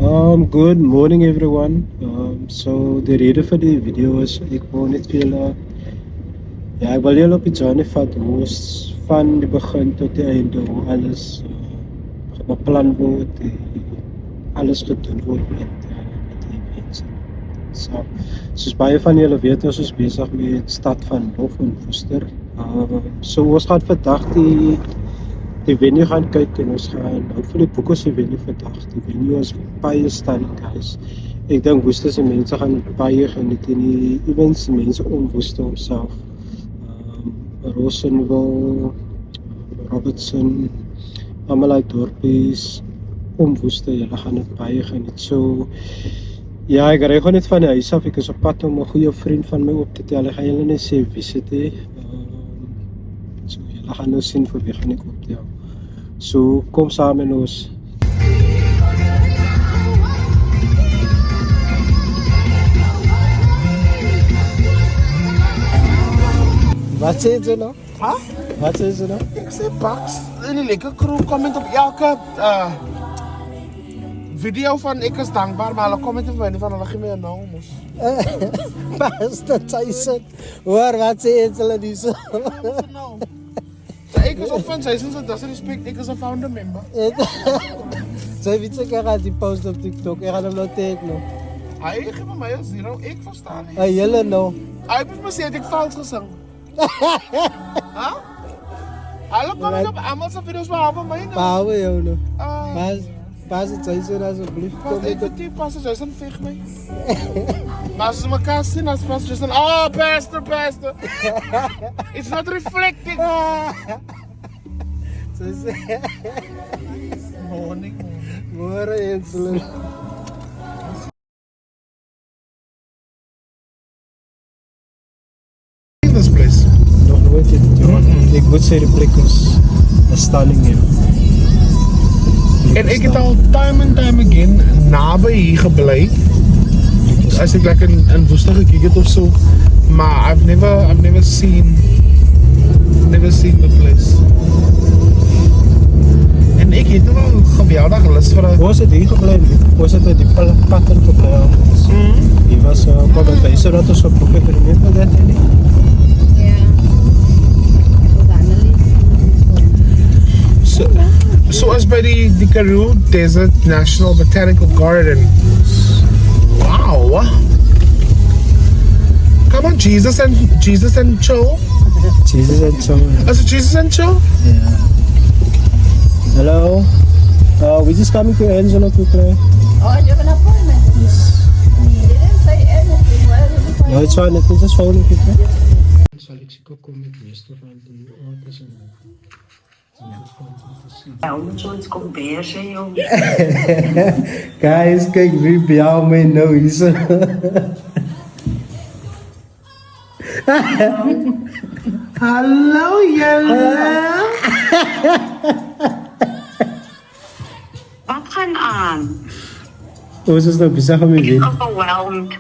Good morning everyone. So die rede vir die video is ek wou net vir julle ek wil julle op die journey vat hoe ons van die begin tot die einde hoe alles beplan word, alles gedoen word met die events. So, soos baie van julle weet, ons is besig met stad van Lof en Woester. So ons gaan vandag die venue gaan kyk en ons gaan hopefully boek ons die venue vandag. Die venue is baie stunning guys. Ek dink Woester se mense gaan baie geniet en die events mense om Woester homself. Rosenville, Robertson, allemaal uit dorpies, om Woester, julle gaan het baie geniet. So, ja, ek ry gewoon net van die huis af, ek is op pad om 'n goeie vriend van my op te tel, ek gaan julle net sê wie sit hy. So, julle gaan nou sien vir wie gaan ek optel. So, kom saam met ons. Wat sê jy nou? Huh? Wat sê jy nou? Ek sê Bax in die lekker crew comment op elke video van ek is dankbaar, maar hulle comment op my nie van hulle gee my 'n naam mos. Pastor Tyson. Hoor, wat sê jy hulle dis? So ek is op van Tyson se dis respect, ek is 'n founder member. Sy weet ek gaan die post op TikTok. Ek gaan hom nou tag nou. Hy gee vir my 'n 0, ek verstaan nie. Hey, julle nou. Hy het my sê ek vals gesing. Ha? Hulle comment op almal se video's behalwe my nou. Behalwe jou nou. Ah. Pas dit Tyson asseblief Wat kom ek met die Pastor Jason veg my. Maar as my kaas sien as Pastor Jason, oh Pastor. It's not reflecting. Sy sê Morning. môre eens hulle. In this place. Nog nooit dit. Ek moet sê die plek is stunning hier. En ek het al time and time again naby hier gebly. As ek lekker in Woester gekyk het of so, maar I've never seen the place. En ek het wel geweldig lus vir 'n Ons het hier gebly. Ons het uit die pad en gebly. Hier was kom het by so dat ons op probeer remember dat nie. So as by the Karoo Desert National Botanical Garden. Wow. Come on, Jesus and Chill. Jesus and so. Is it Jesus and Chill? Yeah. Hello. We just coming to Angelo to play. Oh, and you have an appointment? Yes. You didn't say anything. Where did you find No, it's fine. Let me just phone you quickly. Sal ek seker kom met meeste van die orders en Ja, moet zo iets komen beheersen, joh. Guys, kyk wie bel my nou hier. Hallo julle. Wat gaan aan? Ons is nou besig om die Overwhelmed.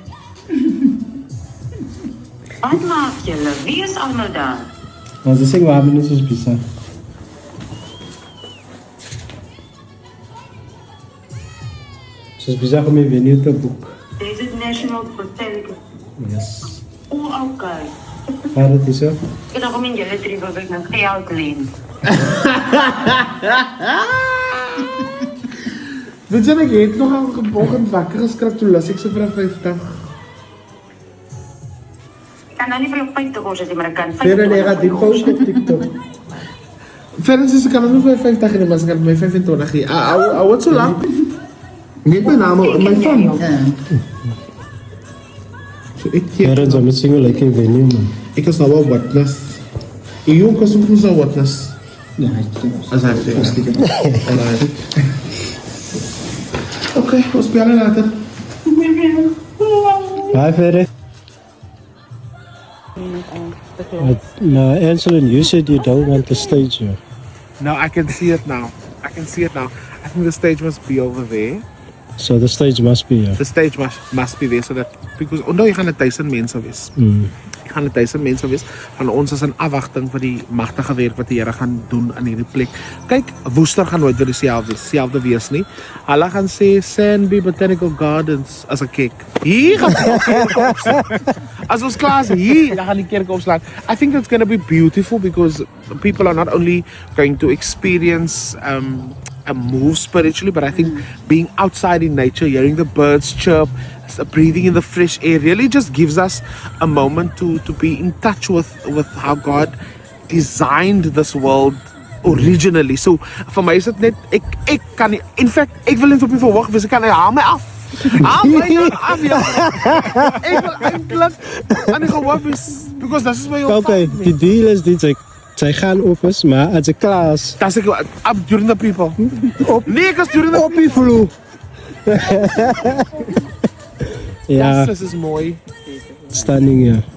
Wat maak jullie? Wie is allemaal daar? Ons is waar minus is besig. Ons is besig om die venue te boek. Desert National Botanical. Yes. Oh, oké. Maar dit is so. Ik dacht om in jullie drie wil ik nog geld leen. Weet jy ek het nog al gebogen wakker geskrik toe las ek so vir 'n 50. Ik kan nou niet voor je pijn te gaan zitten, maar ik kan Verder nee, gaat die post op TikTok. Verder sê ek kan nog vir 50 gee, maar ek kan my 25 gee. Ou wat so lank? Net my naam op my phone. So ek Karen, so met single like a venue man. ek is nou wel witness. Ek jonk is ook so witness. Ja, As hy sê. Alright. Okay, ons bel later. Bye, Ferry. No, Anselin, you said you don't want the stage here. No, I can see it now. I think the stage must be over there. So the stage must be here. The stage must be there so that because onthou jy gaan 'n 1000 mense wees. gaan 1000 mense wees. Van ons is in afwagting vir die magtige werk wat die Here gaan doen aan hierdie plek. Kyk, Woester gaan nooit weer dieselfde wees nie. Hulle gaan sê Sandby Botanical Gardens as 'n kerk. Hier gaan die kerk opslaan. As ons klaar is hier, dan gaan die kerk opslaan. I think it's going to be beautiful because people are not only going to experience a move spiritually, but I think being outside in nature, hearing the birds chirp, breathing in the fresh air really just gives us a moment to be in touch with how God designed this world originally. So vir my is dit net ek kan nie, in fact ek wil net op die verhoog wees, ek kan haal my af. Haal my af ja. Ek wil eintlik aan die gehoor wees because this is my Okay, die deal is dit sy gaan op is, maar as ek klaar is, dan sê ek up during the people. Nee, ek is during the op die vloer. Ja, This is mooi. stunning, ja.